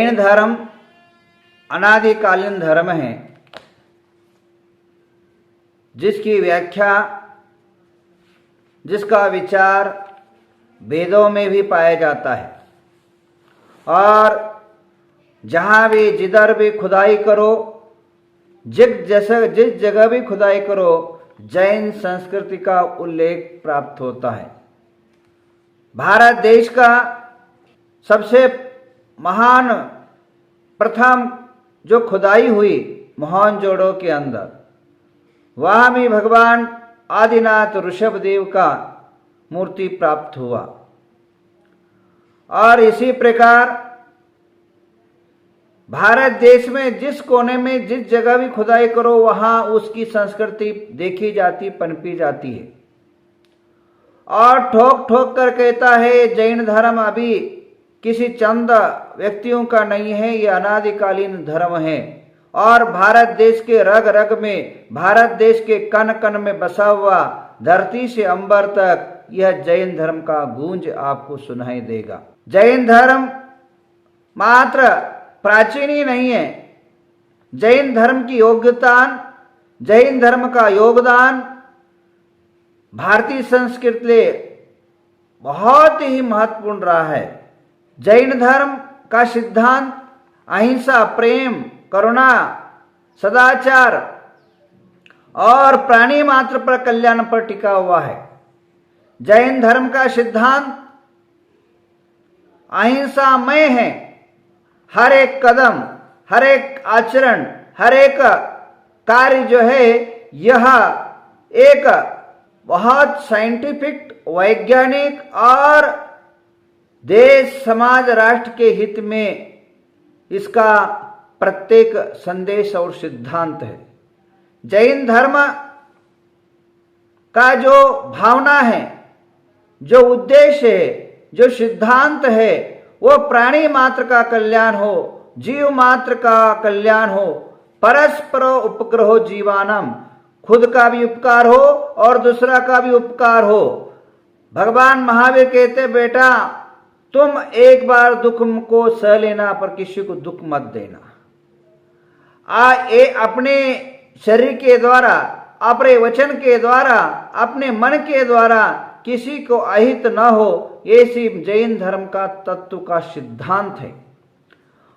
जैन धर्म अनादिकालीन धर्म है, जिसकी व्याख्या, जिसका विचार वेदों में भी पाया जाता है। और जहाँ भी जिधर भी खुदाई करो, जिस जगह भी खुदाई करो, जैन संस्कृति का उल्लेख प्राप्त होता है। भारत देश का सबसे महान प्रथम जो खुदाई हुई मोहनजोदड़ो के अंदर, वहाँ भी भगवान आदिनाथ ऋषभदेव का मूर्ति प्राप्त हुआ। और इसी प्रकार भारत देश में जिस कोने में जिस जगह भी खुदाई करो, वहाँ उसकी संस्कृति देखी जाती, पनपी जाती है। और ठोक ठोक कर कहता है जैन धर्म अभी किसी चंद व्यक्तियों का नहीं है, ये अनादिकालीन धर्म है। और भारत देश के रग रग में, भारत देश के कण कण में बसा हुआ, धरती से अंबर तक यह जैन धर्म का गूंज आपको सुनाई देगा। जैन धर्म मात्र प्राचीन ही नहीं है, जैन धर्म की योगदान, जैन धर्म का योगदान भारतीय संस्कृति में बहुत ही महत्वपूर्ण रहा है। जैन धर्म का सिद्धांत अहिंसा, प्रेम, करुणा, सदाचार और प्राणी मात्र पर कल्याण पर टिका हुआ है। जैन धर्म का सिद्धांत अहिंसामय है। हर एक कदम, हर एक आचरण, हर एक कार्य जो है, यह एक बहुत साइंटिफिक, वैज्ञानिक और देश, समाज, राष्ट्र के हित में इसका प्रत्येक संदेश और सिद्धांत है। जैन धर्म का जो भावना है, जो उद्देश्य है, जो सिद्धांत है, वो प्राणी मात्र का कल्याण हो, जीव मात्र का कल्याण हो, परस्पर उपग्रहो जीवानम, खुद का भी उपकार हो और दूसरा का भी उपकार हो। भगवान महावीर कहते, बेटा तुम एक बार दुख को सह लेना, पर किसी को दुख मत देना। अपने शरीर के द्वारा, अपने वचन के द्वारा, अपने मन के द्वारा किसी को अहित न हो, ये सिर्फ जैन धर्म का तत्व का सिद्धांत है।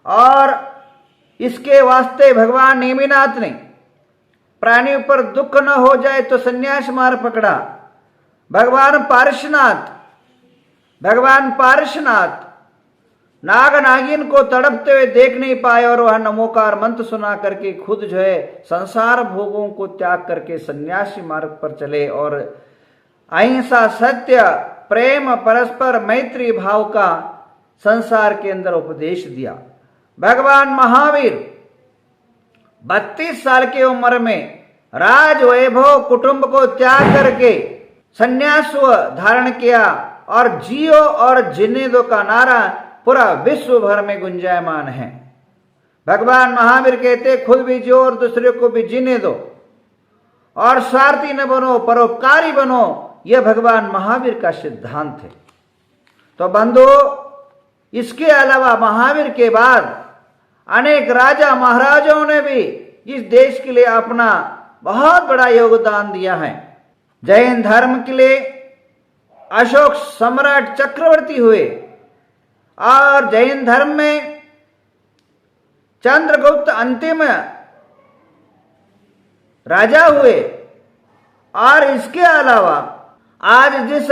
और इसके वास्ते भगवान नेमिनाथ ने प्राणियों पर दुख न हो जाए तो संन्यास मार्ग पकड़ा। भगवान पारशनाथ नाग नागिन को तड़पते हुए देख नहीं पाए और वह नमोकार मंत्र सुना करके खुद जो है संसार भोगों को त्याग करके सन्यासी मार्ग पर चले और अहिंसा, सत्य, प्रेम, परस्पर मैत्री भाव का संसार के अंदर उपदेश दिया। भगवान महावीर 32 साल की उम्र में राज वैभव कुटुंब को त्याग करके संन्यास धारण किया और जियो और जीने दो का नारा पूरा विश्व भर में गुंजायमान है। भगवान महावीर कहते, खुद भी जियो और दूसरे को भी जीने दो और स्वार्थी न बनो, परोपकारी बनो। यह भगवान महावीर का सिद्धांत है। तो बंधु, इसके अलावा महावीर के बाद अनेक राजा महाराजाओं ने भी इस देश के लिए अपना बहुत बड़ा योगदान दिया है। जैन धर्म के लिए अशोक सम्राट चक्रवर्ती हुए और जैन धर्म में चंद्रगुप्त अंतिम राजा हुए। और इसके अलावा आज जिस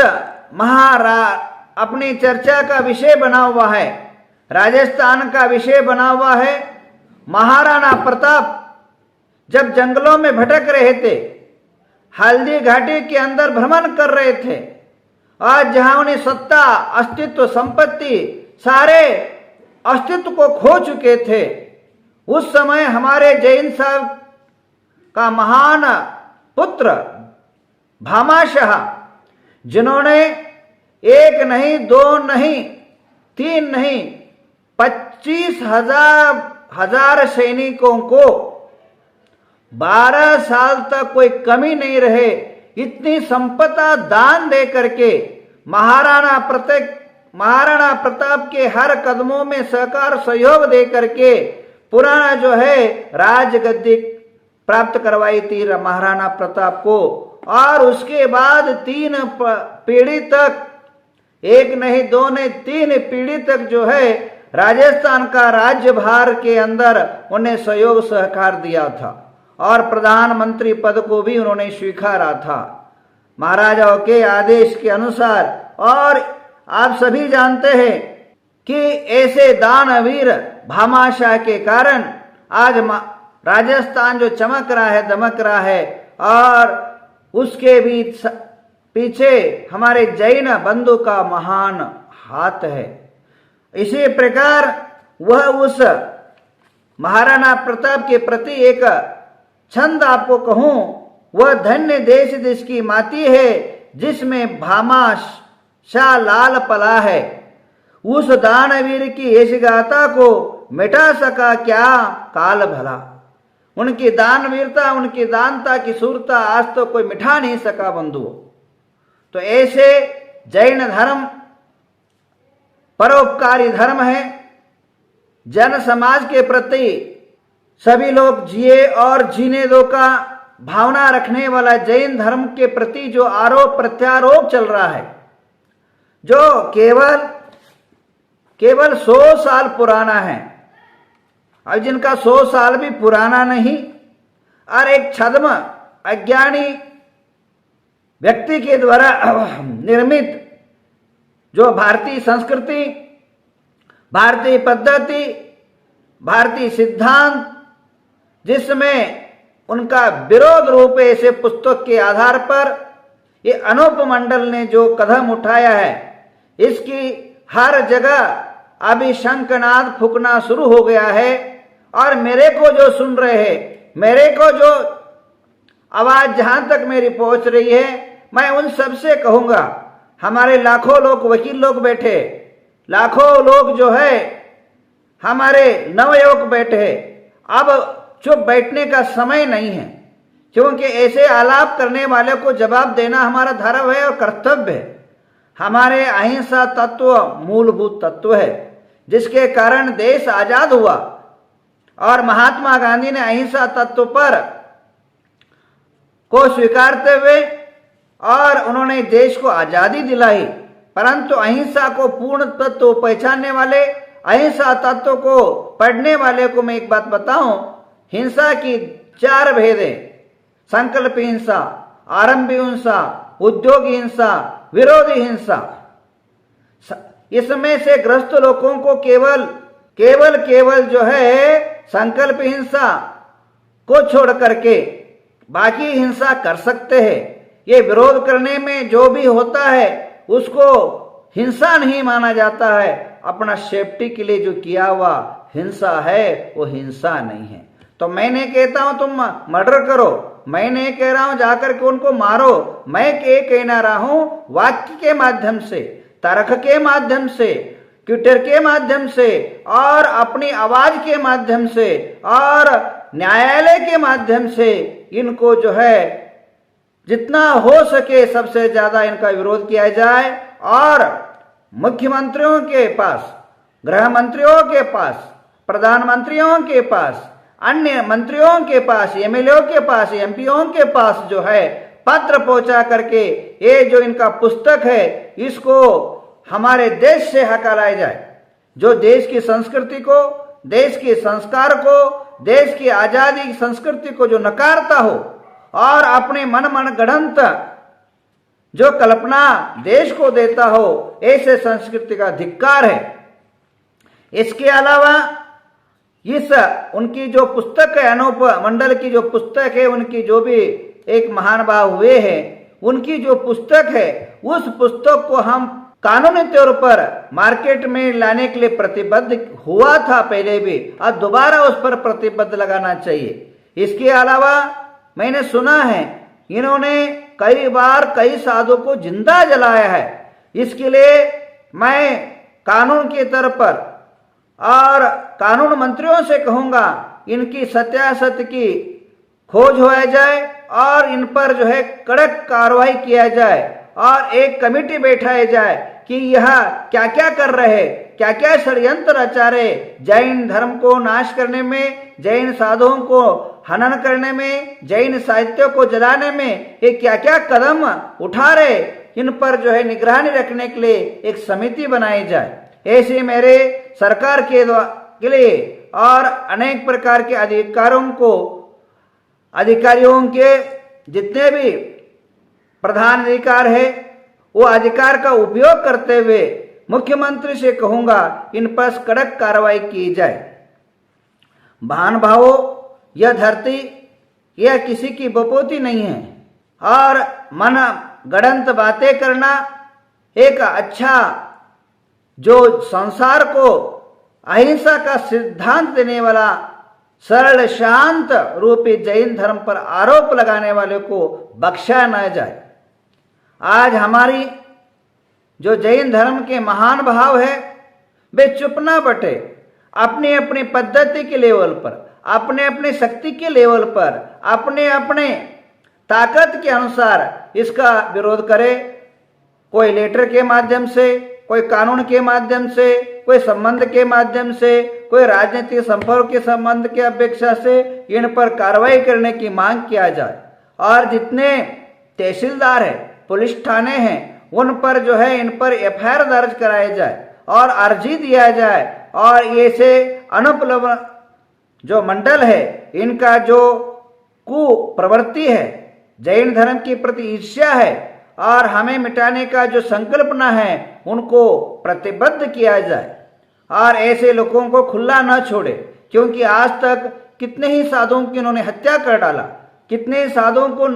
अपनी चर्चा का विषय बना हुआ है, राजस्थान का विषय बना हुआ है, महाराणा प्रताप जब जंगलों में भटक रहे थे, हल्दी घाटी के अंदर भ्रमण कर रहे थे, आज जहां उन्हें सत्ता, अस्तित्व, संपत्ति, सारे अस्तित्व को खो चुके थे, उस समय हमारे जैन साहब का महान पुत्र भामाशाह, जिन्होंने एक नहीं, दो नहीं, तीन नहीं, 25,000 सैनिकों को 12 साल तक कोई कमी नहीं रहे, इतनी संपदा दान दे करके महाराणा महाराणा प्रताप के हर कदमों में सहकार सहयोग दे करके पुराना जो है राजगद्दी प्राप्त करवाई थी महाराणा प्रताप को। और उसके बाद 3 पीढ़ी तक, एक नहीं दो नहीं 3 पीढ़ी तक जो है राजस्थान का राज्यभार के अंदर उन्हें सहयोग सहकार दिया था और प्रधानमंत्री पद को भी उन्होंने स्वीकारा था महाराजाओं के आदेश के अनुसार। और आप सभी जानते हैं कि ऐसे दानवीर भामाशाह के कारण आज राजस्थान जो चमक रहा है, दमक रहा है, और उसके भी पीछे हमारे जैन बंधु का महान हाथ है। इसी प्रकार वह उस महाराणा प्रताप के प्रति एक छंद आपको कहूं, वह धन्य देश जिसकी माटी है, जिसमें भामाशाह लाल पला है। उस दानवीर की इस गाथा को मिटा सका क्या काल भला। उनकी दानवीरता, उनकी दानता की सूरता आज तो कोई मिटा नहीं सका बंधुओं। तो ऐसे जैन धर्म परोपकारी धर्म है। जन समाज के प्रति सभी लोग जिए और जीने दो का भावना रखने वाला जैन धर्म के प्रति जो आरोप प्रत्यारोप चल रहा है, जो केवल 100 साल पुराना है, और जिनका 100 साल भी पुराना नहीं, और एक छद्म अज्ञानी व्यक्ति के द्वारा निर्मित जो भारतीय संस्कृति, भारतीय पद्धति, भारतीय सिद्धांत, जिसमें उनका विरोध रूप ऐसे पुस्तक के आधार पर ये अनूप मंडल ने जो कदम उठाया है, इसकी हर जगह अभी शंखनाद फूकना शुरू हो गया है। और मेरे को जो सुन रहे हैं, मेरे को जो आवाज जहां तक मेरी पहुंच रही है, मैं उन सब से कहूंगा, हमारे लाखों लोग वकील लोग बैठे, लाखों लोग जो है हमारे नवयुवक बैठे, अब चुप बैठने का समय नहीं है, क्योंकि ऐसे आलाप करने वाले को जवाब देना हमारा धर्म है और कर्तव्य है। हमारे अहिंसा तत्व मूलभूत तत्व है, जिसके कारण देश आजाद हुआ, और महात्मा गांधी ने अहिंसा तत्व पर को स्वीकारते हुए और उन्होंने देश को आजादी दिलाई। परंतु अहिंसा को पूर्ण तत्व पहचानने वाले, अहिंसा तत्व को पढ़ने वाले को मैं एक बात बताऊं, हिंसा की 4 भेद है। संकल्प हिंसा, आरंभी हिंसा, उद्योगी हिंसा, विरोधी हिंसा। इसमें से ग्रस्त लोगों को केवल जो है संकल्प हिंसा को छोड़ करके बाकी हिंसा कर सकते हैं। ये विरोध करने में जो भी होता है उसको हिंसा नहीं माना जाता है। अपना सेफ्टी के लिए जो किया हुआ हिंसा है वो हिंसा नहीं है। तो मैं नहीं कहता हूं तुम मर्डर करो, मैं नहीं कह रहा हूं जाकर के उनको मारो, मैं ये कहना रहा हूं वाक्य के माध्यम से, तर्क के माध्यम से, ट्विटर के माध्यम से, और अपनी आवाज के माध्यम से, और न्यायालय के माध्यम से इनको जो है जितना हो सके सबसे ज्यादा इनका विरोध किया जाए। और मुख्यमंत्रियों के पास, गृह मंत्रियों के पास, प्रधानमंत्रियों के पास, अन्य मंत्रियों के पास, एमएलए के पास, एमपीओ के पास जो है पत्र पहुंचा करके ये जो इनका पुस्तक है इसको हमारे देश से हटाया जाए। जो देश की संस्कृति को, देश के संस्कार को, देश की आजादी की संस्कृति को जो नकारता हो और अपने मन गढ़ंत जो कल्पना देश को देता हो, ऐसे संस्कृति का धिक्कार है। इसके अलावा इस उनकी जो पुस्तक है, अनूप मंडल की जो पुस्तक है, उनकी जो भी एक महान भाव हुए हैं, उनकी जो पुस्तक है, उस पुस्तक को हम कानूनी तौर पर मार्केट में लाने के लिए प्रतिबद्ध हुआ था पहले भी, अब दोबारा उस पर प्रतिबद्ध लगाना चाहिए। इसके अलावा मैंने सुना है इन्होंने कई बार कई साधु को जिंदा जलाया है। इसके लिए मैं कानून की तरफ पर और कानून मंत्रियों से कहूंगा इनकी सत्यासत्य की खोज हो जाए और इन पर जो है कड़क कार्रवाई किया जाए और एक कमेटी बैठाई जाए कि यह क्या क्या कर रहे, क्या क्या षड्यंत्र रचा रहे, जैन धर्म को नाश करने में, जैन साधुओं को हनन करने में, जैन साहित्य को जलाने में ये क्या क्या कदम उठा रहे, इन पर जो है निगरानी रखने के लिए एक समिति बनाई जाए। ऐसे मेरे सरकार के लिए और अनेक प्रकार के अधिकारियों के जितने भी प्रधान अधिकार है वो अधिकार का उपयोग करते हुए मुख्यमंत्री से कहूंगा इन पर कड़क कार्रवाई की जाए। महानुभावों, यह धरती यह किसी की बपोती नहीं है और मन गढ़ंत बातें करना एक अच्छा जो संसार को अहिंसा का सिद्धांत देने वाला सरल शांत रूपी जैन धर्म पर आरोप लगाने वाले को बख्शा न जाए। आज हमारी जो जैन धर्म के महान भाव है वे चुप ना बटे, अपनी अपनी पद्धति के लेवल पर, अपने अपने शक्ति के लेवल पर, अपने अपने ताकत के अनुसार इसका विरोध करे। कोई लेटर के माध्यम से, कोई कानून के माध्यम से, कोई संबंध के माध्यम से, कोई राजनीतिक संपर्क के संबंध के अपेक्षा से इन पर कार्रवाई करने की मांग किया जाए और जितने तहसीलदार है, पुलिस थाने हैं, उन पर जो है इन पर एफआईआर दर्ज कराया जाए और अर्जी दिया जाए और ये से अनुपलब्ध जो मंडल है इनका जो कुप्रवृत्ति है, जैन धर्म के प्रति ईर्ष्या है और हमें मिटाने का जो संकल्पना है उनको प्रतिबद्ध किया जाए और ऐसे लोगों को खुला न छोड़े, क्योंकि आज तक कितने ही साधुओं की इन्होंने हत्या कर डाला, कितने ही साधुओं को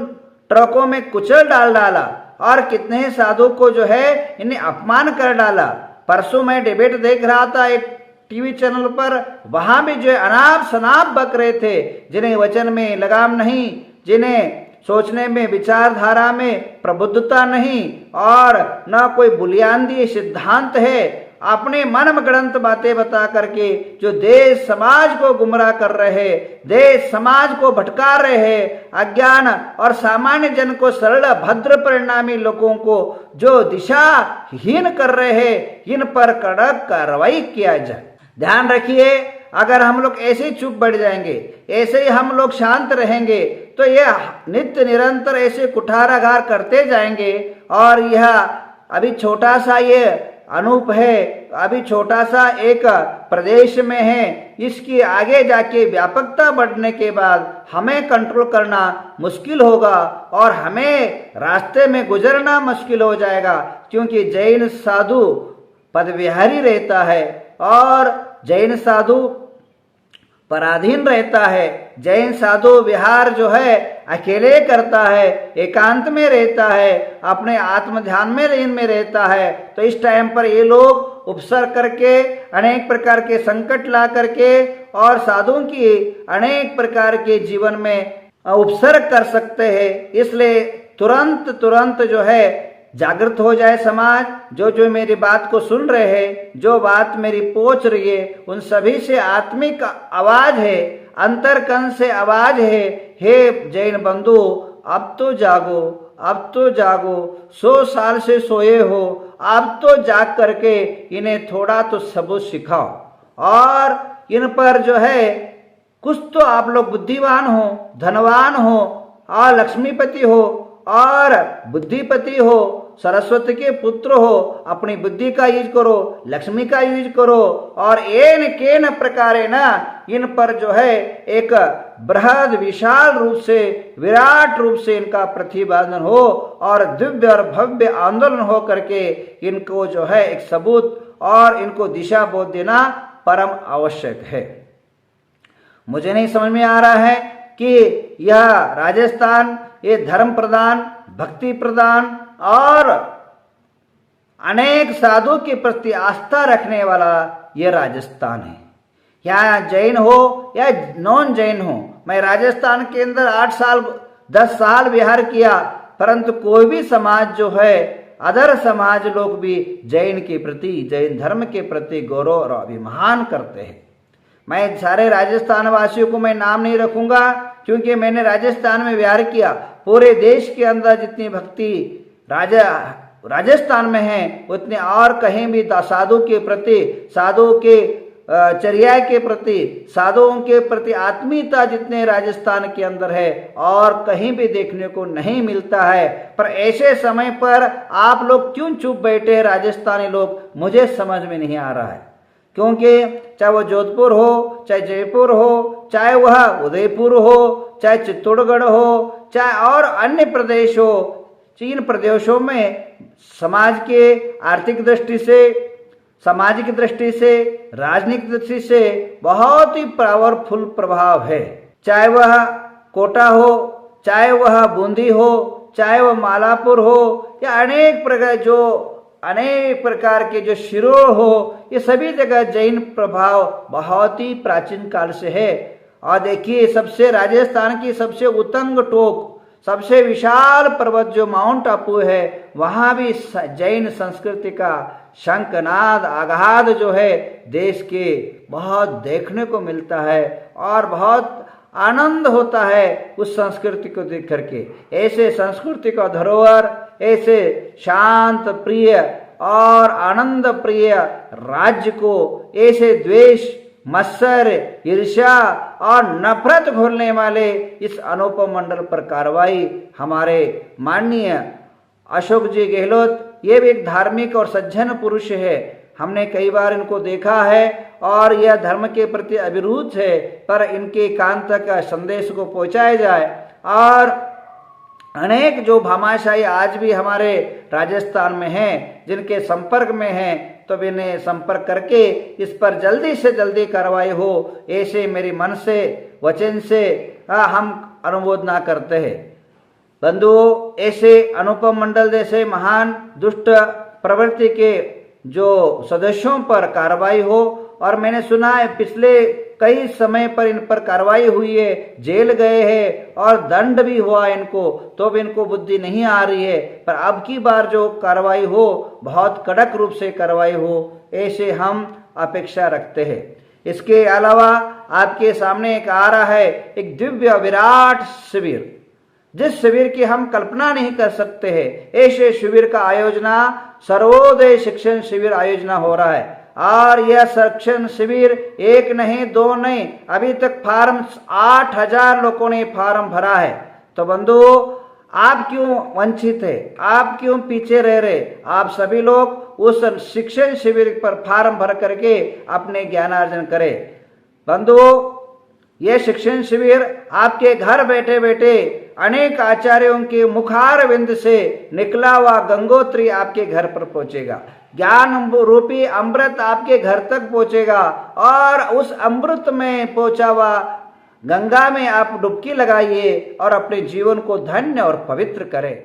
ट्रकों में कुचल डाला और कितने ही साधुओं को जो है इन्हें अपमान कर डाला। परसों मैं डिबेट देख रहा था एक टीवी चैनल पर, वहां भी जो है अनाप शनाप बक रहे थे, जिन्हें वचन में लगाम नहीं, जिन्हें सोचने में विचारधारा में प्रबुद्धता नहीं और न कोई बुनियादी सिद्धांत है, अपने मन मगणंत बातें बता करके जो देश समाज को गुमराह कर रहे, देश समाज को भटका रहे हैं, अज्ञान और सामान्य जन को सरल भद्र परिणामी लोगों को जो दिशाहीन कर रहे हैं, इन पर कड़क कार्रवाई किया जाए। ध्यान रखिए, अगर हम लोग ऐसे ही चुप बैठ जाएंगे, ऐसे ही हम लोग शांत रहेंगे तो यह नित्य निरंतर ऐसे कुठाराघात करते जाएंगे और यह अभी छोटा सा ये अनूप है, अभी छोटा सा एक प्रदेश में है, इसकी आगे जाके व्यापकता बढ़ने के बाद हमें कंट्रोल करना मुश्किल होगा और हमें रास्ते में गुजरना मुश्किल हो जाएगा, क्योंकि जैन साधु पदविहारी रहता है और जैन साधु पराधीन रहता है। जैन साधु विहार जो है अकेले करता है, एकांत में रहता है, अपने आत्म ध्यान में लीन में रहता है। तो इस टाइम पर ये लोग उपसर्ग करके अनेक प्रकार के संकट ला करके और साधुओं की अनेक प्रकार के जीवन में उपसर्ग कर सकते हैं। इसलिए तुरंत जो है जागृत हो जाए समाज। जो मेरी बात को सुन रहे हैं, जो बात मेरी पहुंच रही है, उन सभी से आत्मिक आवाज है, अंतरकन से आवाज है, हे जैन बंधु अब तो जागो, अब तो जागो, 100 साल से सोए हो, अब तो जाग करके इन्हें थोड़ा तो सबूत सिखाओ और इन पर जो है कुछ तो आप लोग बुद्धिमान हो, धनवान हो और लक्ष्मीपति हो और बुद्धिपति हो, सरस्वती के पुत्र हो, अपनी बुद्धि का यूज करो, लक्ष्मी का यूज करो और एन केन प्रकारे ना इन पर जो है एक बृहद विशाल रूप से, विराट रूप से इनका प्रतिपादन हो और दिव्य और भव्य आंदोलन हो करके इनको जो है एक सबूत और इनको दिशा बोध देना परम आवश्यक है। मुझे नहीं समझ में आ रहा है कि यह राजस्थान ये धर्म प्रधान, भक्ति प्रधान और अनेक साधु के प्रति आस्था रखने वाला यह राजस्थान है। यहाँ जैन हो या नॉन जैन हो, मैं राजस्थान के अंदर 8 साल 10 साल विहार किया, परंतु कोई भी समाज जो है, अदर समाज लोग भी जैन के प्रति, जैन धर्म के प्रति गौरव और अभिमान करते हैं। मैं सारे राजस्थान वासियों को मैं नाम नहीं रखूंगा, क्योंकि मैंने राजस्थान में विहार किया। पूरे देश के अंदर जितनी भक्ति राजस्थान में हैं उतने और कहीं भी साधु के प्रति, साधुओं के चर्या के प्रति, साधुओं के प्रति आत्मीयता जितने राजस्थान के अंदर है और कहीं भी देखने को नहीं मिलता है। पर ऐसे समय पर आप लोग क्यों चुप बैठे राजस्थानी लोग, मुझे समझ में नहीं आ रहा है। क्योंकि चाहे वो जोधपुर हो, चाहे जयपुर हो, चाहे वह उदयपुर हो, चाहे चित्तौड़गढ़ हो, चाहे और अन्य प्रदेश हो, चीन प्रदेशों में समाज के आर्थिक दृष्टि से, सामाजिक दृष्टि से, राजनीतिक दृष्टि से बहुत ही पावरफुल प्रभाव है। चाहे वह कोटा हो, चाहे वह बूंदी हो, चाहे वह मालापुर हो, या अनेक प्रकार के जो शिरोर हो, ये सभी जगह जैन प्रभाव बहुत ही प्राचीन काल से है। और देखिए सबसे राजस्थान की सबसे उत्तंग टोक, सबसे विशाल पर्वत जो माउंट आबू है, वहां भी जैन संस्कृति का शंखनाद आघात जो है देश के बहुत देखने को मिलता है और बहुत आनंद होता है उस संस्कृति को देख करके। ऐसे संस्कृति का धरोहर, ऐसे शांत प्रिय और आनंद प्रिय राज्य को ऐसे द्वेष, मत्सर, ईर्ष्या और नफरत घोलने वाले इस अनुपम मंडल पर कार्रवाई हमारे माननीय अशोक जी गहलोत, ये भी एक धार्मिक और सज्जन पुरुष है। हमने कई बार इनको देखा है और यह धर्म के प्रति अभिरुच है, पर इनके कान तक संदेश को पहुंचाया जाए। और अनेक जो भामाशाही आज भी हमारे राजस्थान में हैं, जिनके संपर्क में हैं, तो इन्हें संपर्क करके इस पर जल्दी से जल्दी कार्रवाई हो, ऐसे मेरे मन से, वचन से हम अनुमोदना करते हैं। बंधुओं, ऐसे अनुपम मंडल जैसे महान दुष्ट प्रवृत्ति के जो सदस्यों पर कार्रवाई हो, और मैंने सुना है पिछले कई समय पर इन पर कार्रवाई हुई है, जेल गए हैं और दंड भी हुआ इनको, तो भी इनको बुद्धि नहीं आ रही है। पर अब की बार जो कार्रवाई हो, बहुत कड़क रूप से कार्रवाई हो, ऐसे हम अपेक्षा रखते हैं। इसके अलावा आपके सामने एक आ रहा है एक दिव्य विराट शिविर, जिस शिविर की हम कल्पना नहीं कर सकते हैं। ऐसे शिविर का आयोजना सर्वोदय शिक्षण शिविर आयोजना हो रहा है, और यह शिक्षण शिविर एक नहीं, दो नहीं, अभी तक फॉर्म 8,000 लोगों ने फॉर्म भरा है। तो बंधुओं, आप क्यों वंचित है, आप क्यों पीछे रह रहे? आप सभी लोग उस शिक्षण शिविर पर फॉर्म भर करके अपने ज्ञानार्जन करें। बंधुओं, यह शिक्षण शिविर आपके घर बैठे बैठे अनेक आचार्यों के मुखार विंद से निकला हुआ गंगोत्री आपके घर पर पहुंचेगा। ज्ञान रूपी अमृत आपके घर तक पहुंचेगा, और उस अमृत में पहुंचा हुआ गंगा में आप डुबकी लगाइए और अपने जीवन को धन्य और पवित्र करें।